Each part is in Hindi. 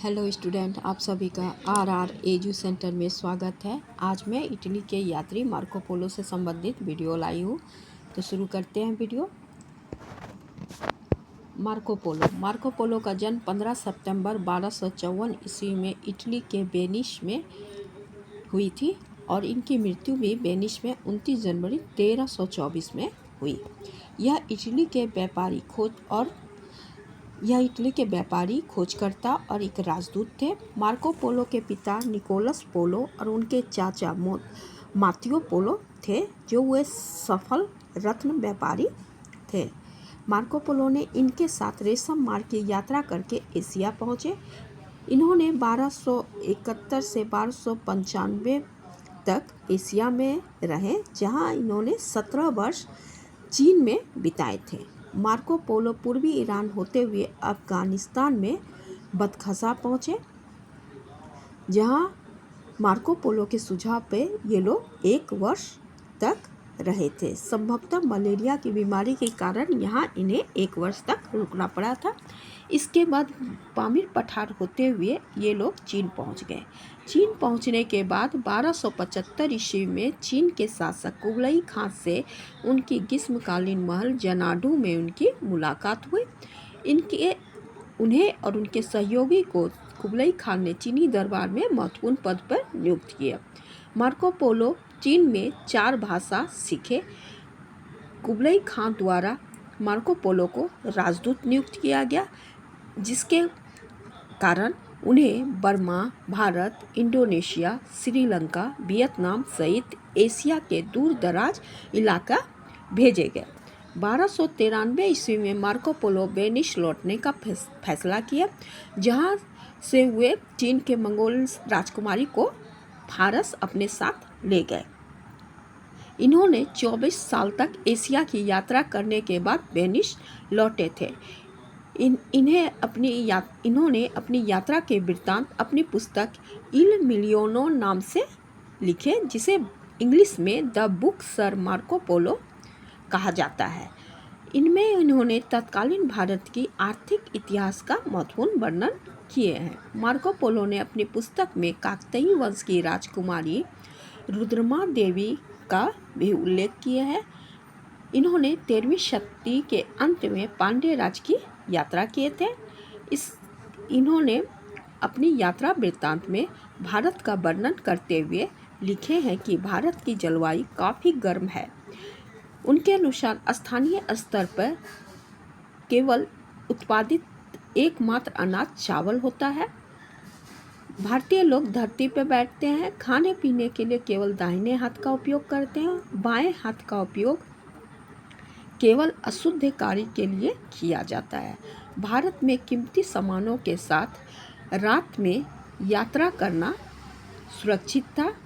हेलो स्टूडेंट, आप सभी का आर एजू सेंटर में स्वागत है। आज मैं इटली के यात्री मार्को पोलो से संबंधित वीडियो लाई हूँ। तो शुरू करते हैं वीडियो। मार्को पोलो का जन्म 15 सितंबर 1254 ईस्वी में इटली के वेनिस में हुई थी और इनकी मृत्यु भी वेनिस में 29 जनवरी 1324 में हुई। यह इटली के व्यापारी खोजकर्ता और एक राजदूत थे। मार्को पोलो के पिता निकोलस पोलो और उनके चाचा मातियो पोलो थे, जो वे सफल रत्न व्यापारी थे। मार्को पोलो ने इनके साथ रेशम मार्ग की यात्रा करके एशिया पहुँचे। इन्होंने 1271 से 1295 तक एशिया में रहे, जहां इन्होंने 17 वर्ष चीन में बिताए थे। मार्को पोलो पूर्वी ईरान होते हुए अफगानिस्तान में बदखसा पहुँचे, जहां मार्को पोलो के सुझाव पे ये लोग 1 वर्ष तक रहे थे। संभवतः मलेरिया की बीमारी के कारण यहाँ इन्हें 1 वर्ष तक रुकना पड़ा था। इसके बाद पामीर पठार होते हुए ये लोग चीन पहुँच गए। चीन पहुँचने के बाद 1275 ईस्वी में चीन के शासक कुबलई खान से उनकी ग्रीष्मकालीन महल जनाडू में उनकी मुलाकात हुई। उन्हें और उनके सहयोगी को कुबलई खान ने चीनी दरबार में महत्वपूर्ण पद पर नियुक्त किया। मार्को पोलो चीन में 4 भाषा सीखे। कुबलई खान द्वारा मार्को पोलो को राजदूत नियुक्त किया गया, जिसके कारण उन्हें Burma, Bharat, Indonesia, Sri Lanka, Vietnam सहित एशिया के दूर दराज इलाका भेजे गए। 1293 ईस्वी में मार्को पोलो वेनिस लौटने का फैसला किया, जहां से वे चीन के मंगोल राजकुमारी को फारस अपने साथ ले गए। इन्होंने 24 साल तक एशिया की यात्रा करने के बाद वेनिस लौटे थे। इन्होंने अपनी यात्रा के वृत्तांत अपनी पुस्तक इल मिलियनो नाम से लिखे, जिसे इंग्लिश में the book sir Marco Polo कहा जाता है। इनमें इन्होंने तत्कालीन भारत की आर्थिक इतिहास का महत्वपूर्ण वर्णन किए हैं। मार्को पोलो ने अपनी पुस्तक में काकतीय वंश की राजकुमारी रुद्रमा देवी का भी उल्लेख किया है। इन्होंने 13वीं शताब्दी के अंत में पांड्य राज की यात्रा किए थे। इन्होंने अपनी यात्रा वृत्तांत में भारत का वर्णन करते हुए लिखे हैं कि भारत की जलवायु काफ़ी गर्म है। उनके अनुसार स्थानीय स्तर पर केवल उत्पादित एकमात्र अनाज चावल होता है। भारतीय लोग धरती पर बैठते हैं, खाने पीने के लिए केवल दाहिने हाथ का उपयोग करते हैं। बाएं हाथ का उपयोग केवल अशुद्ध कार्य के लिए किया जाता है। भारत में कीमती सामानों के साथ रात में यात्रा करना सुरक्षित था।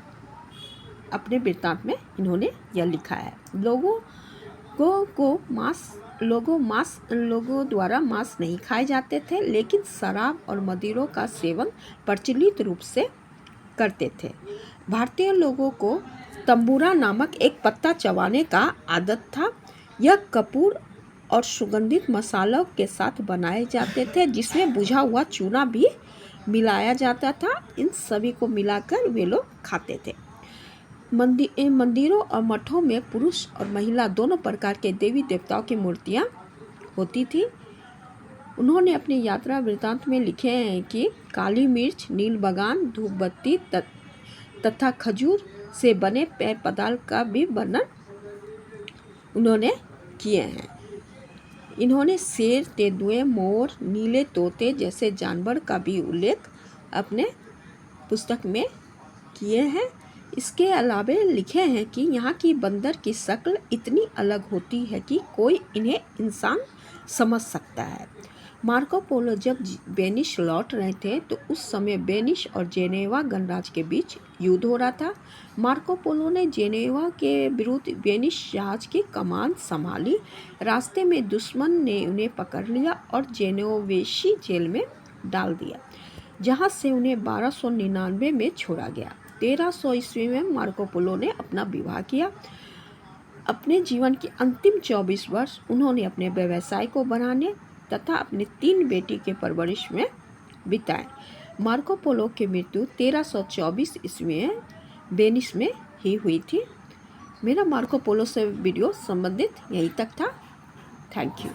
अपने वृत्तांत में इन्होंने यह लिखा है। लोगों द्वारा मांस नहीं खाए जाते थे, लेकिन शराब और मदिरों का सेवन प्रचलित रूप से करते थे। भारतीय लोगों को तंबूरा नामक एक पत्ता चबाने का आदत था। यह कपूर और सुगंधित मसालों के साथ बनाए जाते थे, जिसमें बुझा हुआ चूना भी मिलाया जाता था। इन सभी को मिलाकर वे लोग खाते थे। मंदिरों और मठों में पुरुष और महिला दोनों प्रकार के देवी देवताओं की मूर्तियां होती थी। उन्होंने अपनी यात्रा वृत्तांत में लिखे हैं कि काली मिर्च, नील बगान, धूप बत्ती तथा खजूर से बने पेय पदार्थ का भी वर्णन उन्होंने किए हैं। इन्होंने शेर, तेंदुए, मोर, नीले तोते जैसे जानवर का भी उल्लेख अपने पुस्तक में किए हैं। इसके अलावा लिखे हैं कि यहाँ की बंदर की शक्ल इतनी अलग होती है कि कोई इन्हें इंसान समझ सकता है। मार्को पोलो जब वेनिस लौट रहे थे तो उस समय वेनिस और जेनेवा गणराज्य के बीच युद्ध हो रहा था। मार्को पोलो ने जेनेवा के विरुद्ध वेनिस जहाज की कमान संभाली। रास्ते में दुश्मन ने उन्हें पकड़ लिया और जेनोवेसी जेल में डाल दिया, जहां से उन्हें 1299 में छोड़ा गया। 1300 ईस्वी में मार्को पोलो ने अपना विवाह किया। अपने जीवन के अंतिम 24 वर्ष उन्होंने अपने व्यवसाय को बढ़ाने तथा अपनी 3 बेटी के परवरिश में बिताए। मार्को पोलो की मृत्यु 1324 ईस्वी में वेनिस में ही हुई थी। मेरा मार्को पोलो से वीडियो संबंधित यहीं तक था। Thank you.